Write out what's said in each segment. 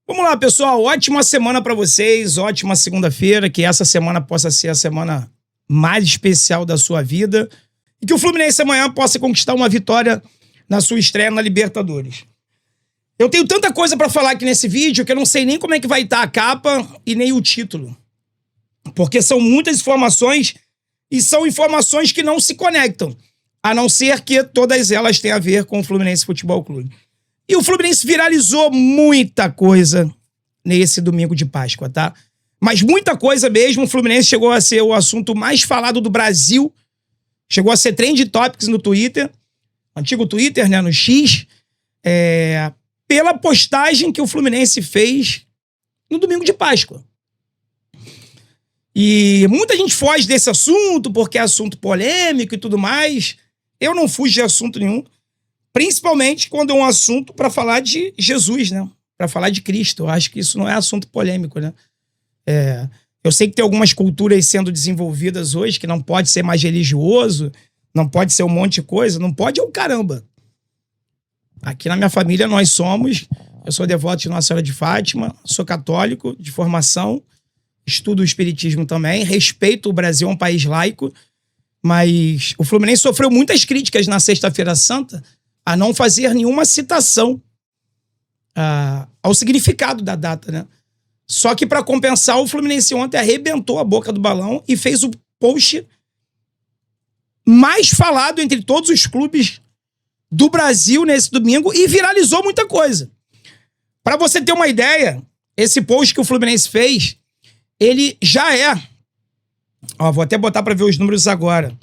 Vamos lá, pessoal. Ótima semana para vocês, ótima segunda-feira, que essa semana possa ser a semana mais especial da sua vida e que o Fluminense amanhã possa conquistar uma vitória na sua estreia na Libertadores. Eu tenho tanta coisa para falar aqui nesse vídeo que eu não sei nem como é que vai estar a capa e nem o título. Porque são muitas informações e são informações que não se conectam, a não ser que todas elas tenham a ver com o Fluminense Futebol Clube. E o Fluminense viralizou muita coisa nesse domingo de Páscoa, tá? Mas muita coisa mesmo. O Fluminense chegou a ser o assunto mais falado do Brasil. Chegou a ser trend topics no Twitter. Antigo Twitter, né? No X. Pela postagem que o Fluminense fez no domingo de Páscoa. E muita gente foge desse assunto porque é assunto polêmico e tudo mais. Eu não fujo de assunto nenhum. Principalmente quando é um assunto para falar de Jesus, né? Para falar de Cristo. Eu acho que isso não é assunto polêmico, né? Eu sei que tem algumas culturas sendo desenvolvidas hoje que não pode ser mais religioso, não pode ser um monte de coisa, não pode é o caramba. Aqui na minha família eu sou devoto de Nossa Senhora de Fátima, sou católico de formação, estudo o espiritismo também, respeito o Brasil, é um país laico, mas o Fluminense sofreu muitas críticas na Sexta-feira Santa a não fazer nenhuma citação ao significado da data, né? Só que para compensar, o Fluminense ontem arrebentou a boca do balão e fez o post mais falado entre todos os clubes do Brasil nesse domingo e viralizou muita coisa. Para você ter uma ideia, esse post que o Fluminense fez, ele já vou até botar para ver os números agora.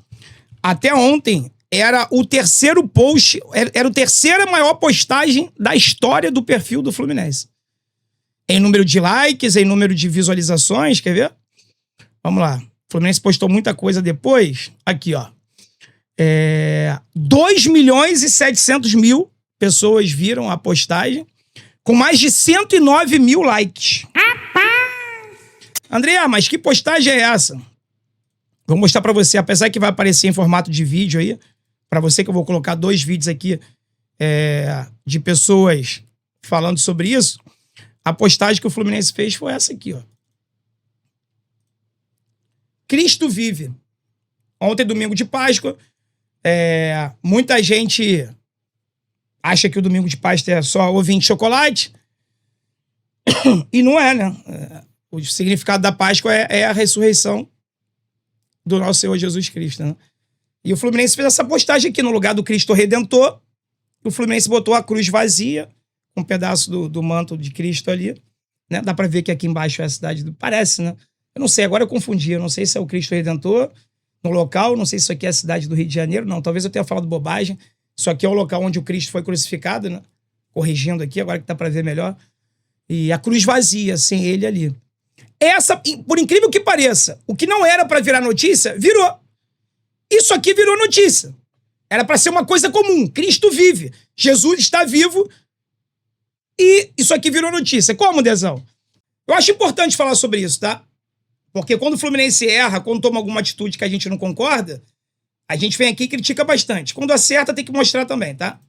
Até ontem era o terceiro post, era a terceira maior postagem da história do perfil do Fluminense. Em número de likes, em número de visualizações, quer ver? Vamos lá. O Fluminense postou muita coisa depois. Aqui, ó. 2.700.000 pessoas viram a postagem, com mais de 109 mil likes. André, mas que postagem é essa? Vou mostrar pra você, apesar que vai aparecer em formato de vídeo aí, pra você que eu vou colocar 2 vídeos aqui de pessoas falando sobre isso. A postagem que o Fluminense fez foi essa aqui, ó. Cristo vive. Ontem, domingo de Páscoa, muita gente acha que o domingo de Páscoa é só ovinho de chocolate. E não é, né? O significado da Páscoa é a ressurreição do nosso Senhor Jesus Cristo, né? E o Fluminense fez essa postagem aqui no lugar do Cristo Redentor. O Fluminense botou a cruz vazia, um pedaço do manto de Cristo ali, né? Dá pra ver que aqui embaixo é a cidade do... Parece, né? Eu não sei, agora eu confundi. Eu não sei se é o Cristo Redentor no local, não sei se isso aqui é a cidade do Rio de Janeiro. Não, talvez eu tenha falado bobagem. Isso aqui é o local onde o Cristo foi crucificado, né? Corrigindo aqui, agora que dá pra ver melhor. E a cruz vazia, sem ele ali. Essa, por incrível que pareça, o que não era pra virar notícia, virou. Isso aqui virou notícia. Era pra ser uma coisa comum. Cristo vive. Jesus está vivo. E isso aqui virou notícia. Como, Dezão? Eu acho importante falar sobre isso, tá? Porque quando o Fluminense erra, quando toma alguma atitude que a gente não concorda, a gente vem aqui e critica bastante. Quando acerta, tem que mostrar também, tá?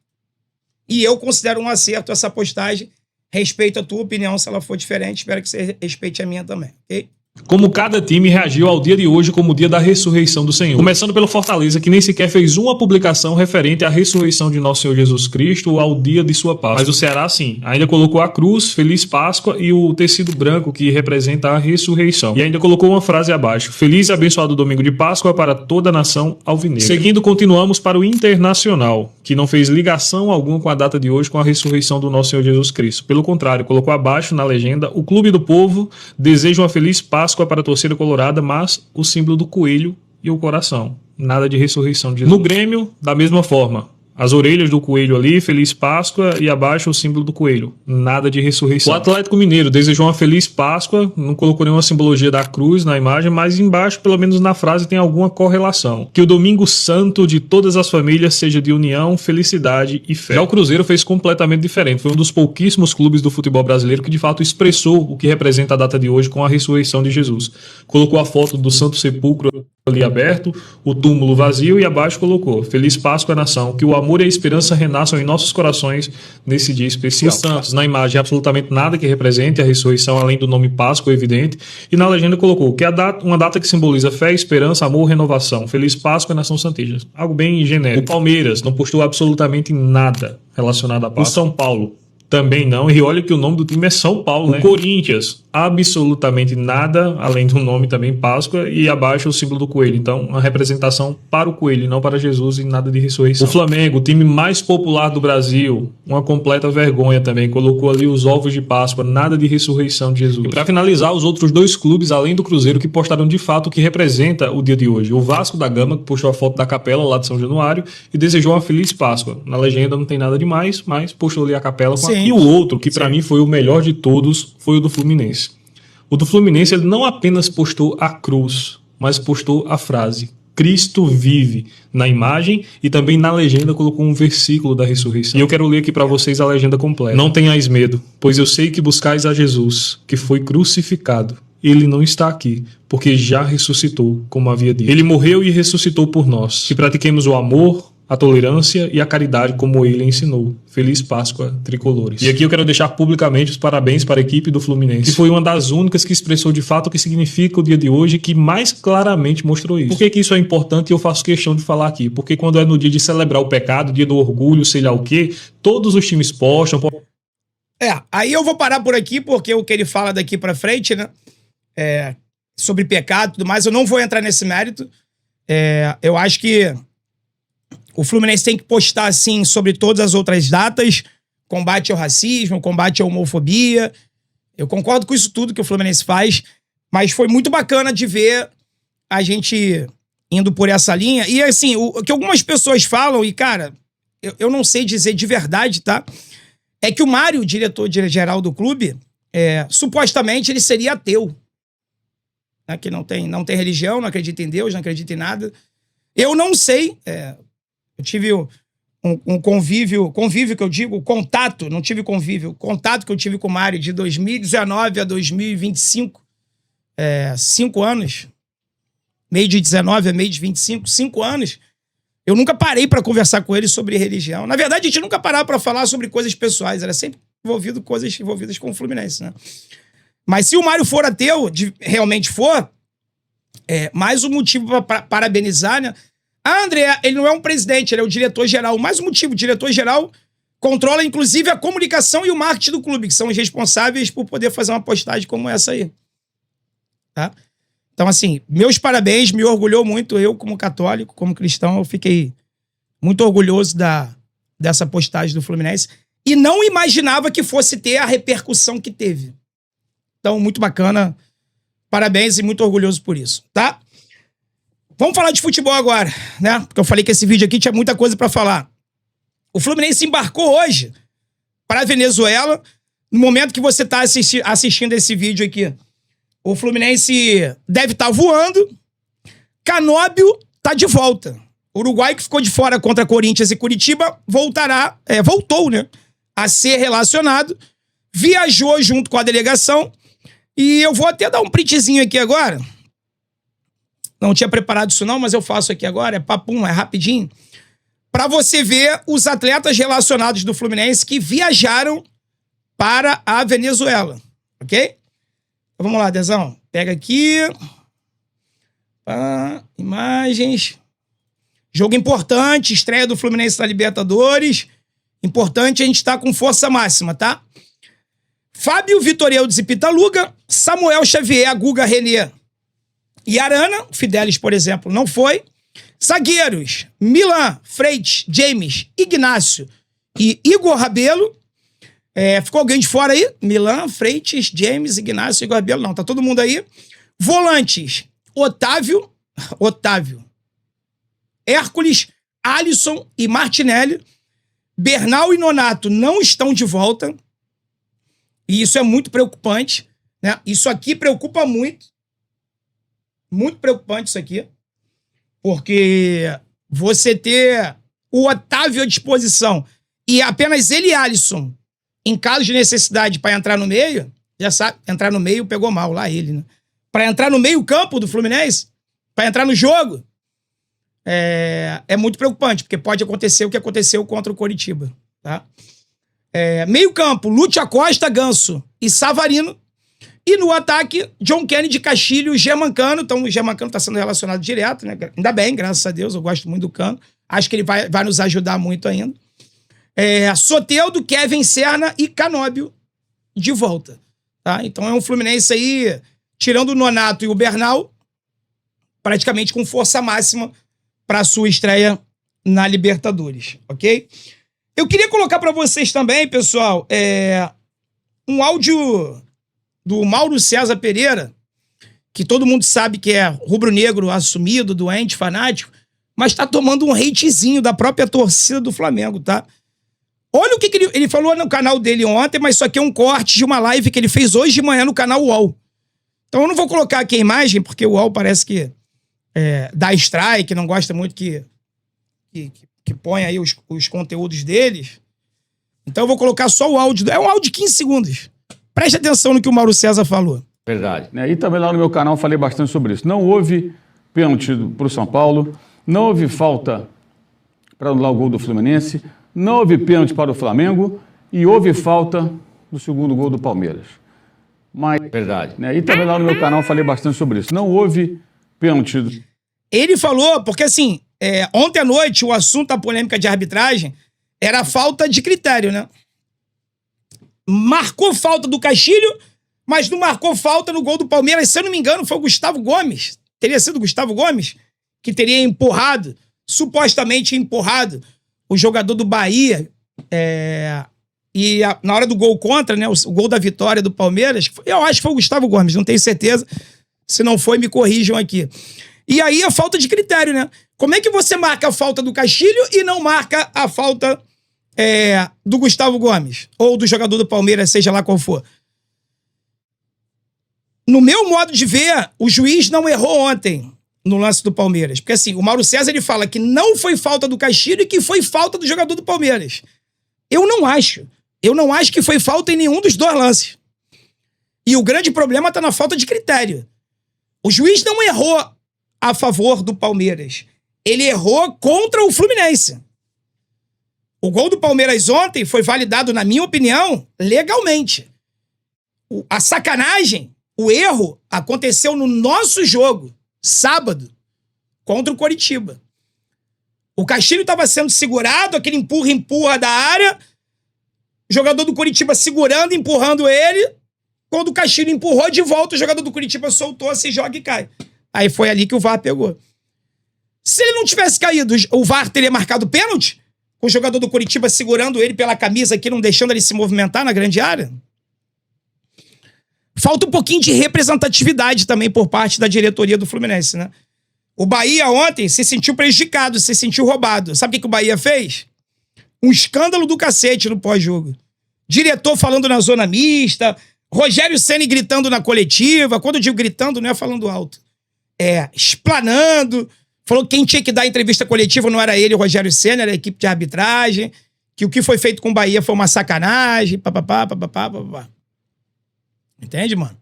E eu considero um acerto essa postagem. Respeito a tua opinião, se ela for diferente. Espero que você respeite a minha também, ok? Como cada time reagiu ao dia de hoje como o dia da ressurreição do Senhor. Começando pelo Fortaleza, que nem sequer fez uma publicação referente à ressurreição de nosso Senhor Jesus Cristo ou ao dia de sua Páscoa. Mas o Ceará, sim, ainda colocou a cruz, Feliz Páscoa e o tecido branco que representa a ressurreição. E ainda colocou uma frase abaixo: Feliz e abençoado domingo de Páscoa para toda a nação alvinegra. Seguindo, continuamos para o Internacional, que não fez ligação alguma com a data de hoje com a ressurreição do nosso Senhor Jesus Cristo. Pelo contrário, colocou abaixo na legenda: o Clube do Povo deseja uma feliz Páscoa para a torcida colorada, mas o símbolo do coelho e o coração. Nada de ressurreição de Jesus. No Grêmio, da mesma forma. As orelhas do coelho ali, Feliz Páscoa, e abaixo o símbolo do coelho. Nada de ressurreição. O Atlético Mineiro desejou uma Feliz Páscoa, não colocou nenhuma simbologia da cruz na imagem, mas embaixo, pelo menos na frase, tem alguma correlação. Que o Domingo Santo de todas as famílias seja de união, felicidade e fé. Já o Cruzeiro fez completamente diferente. Foi um dos pouquíssimos clubes do futebol brasileiro que de fato expressou o que representa a data de hoje com a ressurreição de Jesus. Colocou a foto do Santo Sepulcro ali aberto, o túmulo vazio, e abaixo colocou: Feliz Páscoa, nação, que o amor e a esperança renasçam em nossos corações nesse dia especial. Os santos, na imagem, absolutamente nada que represente a ressurreição, além do nome Páscoa evidente, e na legenda colocou que uma data que simboliza fé, esperança, amor, renovação. Feliz Páscoa, nação santíssima. Algo bem genérico. O Palmeiras não postou absolutamente nada relacionado à Páscoa. O São Paulo também não, e olha que o nome do time é São Paulo, né? O Corinthians, absolutamente nada, além do nome também Páscoa, e abaixo o símbolo do coelho. Então, uma representação para o coelho, não para Jesus, e nada de ressurreição. O Flamengo, o time mais popular do Brasil, uma completa vergonha também, colocou ali os ovos de Páscoa, nada de ressurreição de Jesus. E para finalizar, os outros dois clubes, além do Cruzeiro, que postaram de fato o que representa o dia de hoje. O Vasco da Gama, que postou a foto da capela lá de São Januário e desejou uma feliz Páscoa. Na legenda não tem nada demais, mas postou ali a capela com a... E o outro, que para mim foi o melhor de todos, foi o do Fluminense. O do Fluminense, ele não apenas postou a cruz, mas postou a frase Cristo vive na imagem, e também na legenda colocou um versículo da ressurreição. E eu quero ler aqui para vocês a legenda completa. Não tenhais medo, pois eu sei que buscais a Jesus, que foi crucificado. Ele não está aqui, porque já ressuscitou, como havia dito. Ele morreu e ressuscitou por nós, que pratiquemos o amor, a tolerância e a caridade como ele ensinou. Feliz Páscoa, tricolores. E aqui eu quero deixar publicamente os parabéns para a equipe do Fluminense, que foi uma das únicas que expressou de fato o que significa o dia de hoje, que mais claramente mostrou isso. Por que isso é importante e eu faço questão de falar aqui? Porque quando é no dia de celebrar o pecado, dia do orgulho, sei lá o quê, todos os times postam... Aí eu vou parar por aqui, porque o que ele fala daqui pra frente, né, sobre pecado e tudo mais, eu não vou entrar nesse mérito. Eu acho que o Fluminense tem que postar, assim, sobre todas as outras datas, combate ao racismo, combate à homofobia. Eu concordo com isso tudo que o Fluminense faz, mas foi muito bacana de ver a gente indo por essa linha. E, assim, o que algumas pessoas falam, e, cara, eu não sei dizer de verdade, tá? É que o Mário, o diretor-geral do clube, supostamente ele seria ateu. Né? Que não tem religião, não acredita em Deus, não acredita em nada. Eu não sei... Eu tive um convívio que eu digo, contato, não tive convívio, contato que eu tive com o Mário de 2019 a 2025, 5 anos, meio de 19 a meio de 25, 5 anos, eu nunca parei para conversar com ele sobre religião. Na verdade, a gente nunca parava para falar sobre coisas pessoais, era sempre envolvido coisas envolvidas com o Fluminense, né? Mas se o Mário for ateu, realmente for, mais um motivo para parabenizar, né? André, ele não é um presidente, ele é o diretor-geral. Mais um motivo, o diretor-geral controla, inclusive, a comunicação e o marketing do clube, que são os responsáveis por poder fazer uma postagem como essa aí. Tá? Então, assim, meus parabéns, me orgulhou muito. Eu, como católico, como cristão, eu fiquei muito orgulhoso dessa postagem do Fluminense e não imaginava que fosse ter a repercussão que teve. Então, muito bacana. Parabéns e muito orgulhoso por isso, tá? Vamos falar de futebol agora, né? Porque eu falei que esse vídeo aqui tinha muita coisa pra falar. O Fluminense embarcou hoje para a Venezuela. No momento que você tá assistindo esse vídeo aqui, o Fluminense deve estar voando. Canóbio tá de volta. O Uruguai, que ficou de fora contra Corinthians e Curitiba, voltou, né? A ser relacionado. Viajou junto com a delegação. E eu vou até dar um printzinho aqui agora. Não tinha preparado isso não, mas eu faço aqui agora. É papum, é rapidinho. Para você ver os atletas relacionados do Fluminense que viajaram para a Venezuela. Ok? Então, vamos lá, Dezão. Pega aqui. Imagens. Jogo importante. Estreia do Fluminense na Libertadores. Importante a gente estar com força máxima, tá? Fábio Vitoreudes e Pitaluga. Samuel Xavier, Guga, Renê e Arana. Fidelis, por exemplo, não foi. Zagueiros: Milan, Freitas, James, Ignácio e Igor Rabelo. Ficou alguém de fora aí? Milan, Freitas, James, Ignácio, Igor Rabelo. Não, tá todo mundo aí. Volantes: Otávio, Hércules, Alisson e Martinelli. Bernal e Nonato não estão de volta. E isso é muito preocupante, né? Isso aqui preocupa muito. Muito preocupante isso aqui. Porque você ter o Otávio à disposição e apenas ele e Alisson, em caso de necessidade para entrar no meio, já sabe, entrar no meio pegou mal lá ele, né? Para entrar no meio campo do Fluminense, para entrar no jogo, é muito preocupante, porque pode acontecer o que aconteceu contra o Coritiba, tá? Meio campo, Lúcio Acosta, Ganso e Savarino. E no ataque, John Kennedy, Castilho e Germancano. Então o Germancano está sendo relacionado direto, né? Ainda bem, graças a Deus, eu gosto muito do Cano. Acho que ele vai nos ajudar muito ainda. Soteldo, Kevin Serna e Canóbio de volta, tá? Então é um Fluminense aí, tirando o Nonato e o Bernal, praticamente com força máxima para a sua estreia na Libertadores, ok? Eu queria colocar para vocês também, pessoal, um áudio do Mauro César Pereira, que todo mundo sabe que é rubro-negro assumido, doente, fanático, mas tá tomando um hatezinho da própria torcida do Flamengo, tá? Olha o que ele falou no canal dele ontem, mas isso aqui é um corte de uma live que ele fez hoje de manhã no canal UOL. Então eu não vou colocar aqui a imagem, porque o UOL parece que dá strike, não gosta muito que põe aí os conteúdos deles. Então eu vou colocar só o áudio. É um áudio de 15 segundos. Preste atenção no que o Mauro César falou. Verdade. E também lá no meu canal falei bastante sobre isso. Não houve pênalti para o São Paulo, não houve falta para anular o gol do Fluminense, não houve pênalti para o Flamengo e houve falta no segundo gol do Palmeiras. Mas, verdade. E também lá no meu canal falei bastante sobre isso. Não houve pênalti. Ele falou, porque assim, ontem à noite o assunto da polêmica de arbitragem era a falta de critério, né? Marcou falta do Castilho, mas não marcou falta no gol do Palmeiras. Se eu não me engano, foi o Gustavo Gomes. Teria sido o Gustavo Gomes que teria empurrado, supostamente empurrado, o jogador do Bahia. Na hora do gol contra, né? O gol da vitória do Palmeiras, eu acho que foi o Gustavo Gomes, não tenho certeza. Se não foi, me corrijam aqui. E aí a falta de critério, né? Como é que você marca a falta do Castilho e não marca a falta do Gustavo Gomes? Ou do jogador do Palmeiras, seja lá qual for. No meu modo de ver, o juiz não errou ontem no lance do Palmeiras. Porque assim, o Mauro César ele fala que não foi falta do Castilho e que foi falta do jogador do Palmeiras. Eu não acho. Eu não acho que foi falta em nenhum dos dois lances. E o grande problema está na falta de critério. O juiz não errou a favor do Palmeiras. Ele errou contra o Fluminense. O gol do Palmeiras ontem foi validado, na minha opinião, legalmente. A sacanagem, o erro, aconteceu no nosso jogo, sábado, contra o Coritiba. O Castilho estava sendo segurado, aquele empurra da área, o jogador do Coritiba segurando, empurrando ele. Quando o Castilho empurrou de volta, o jogador do Coritiba soltou, se joga e cai. Aí foi ali que o VAR pegou. Se ele não tivesse caído, o VAR teria marcado pênalti? Com o jogador do Coritiba segurando ele pela camisa aqui, não deixando ele se movimentar na grande área? Falta um pouquinho de representatividade também por parte da diretoria do Fluminense, né? O Bahia ontem se sentiu prejudicado, se sentiu roubado. Sabe o que o Bahia fez? Um escândalo do cacete no pós-jogo. Diretor falando na zona mista, Rogério Ceni gritando na coletiva. Quando eu digo gritando, não é falando alto. Explanando. Falou que quem tinha que dar entrevista coletiva não era ele, o Rogério Ceni, era a equipe de arbitragem. Que o que foi feito com o Bahia foi uma sacanagem. Papapá. Entende, mano?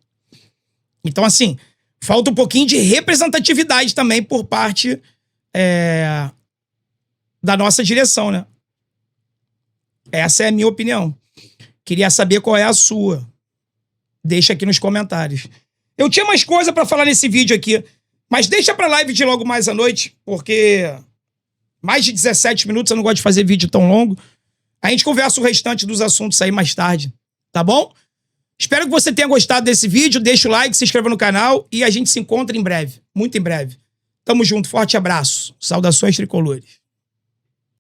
Então, assim, falta um pouquinho de representatividade também por parte da nossa direção, né? Essa é a minha opinião. Queria saber qual é a sua. Deixa aqui nos comentários. Eu tinha mais coisa pra falar nesse vídeo aqui, mas deixa pra live de logo mais à noite, porque mais de 17 minutos, eu não gosto de fazer vídeo tão longo. A gente conversa o restante dos assuntos aí mais tarde, tá bom? Espero que você tenha gostado desse vídeo. Deixa o like, se inscreva no canal e a gente se encontra em breve, muito em breve. Tamo junto, forte abraço. Saudações tricolores.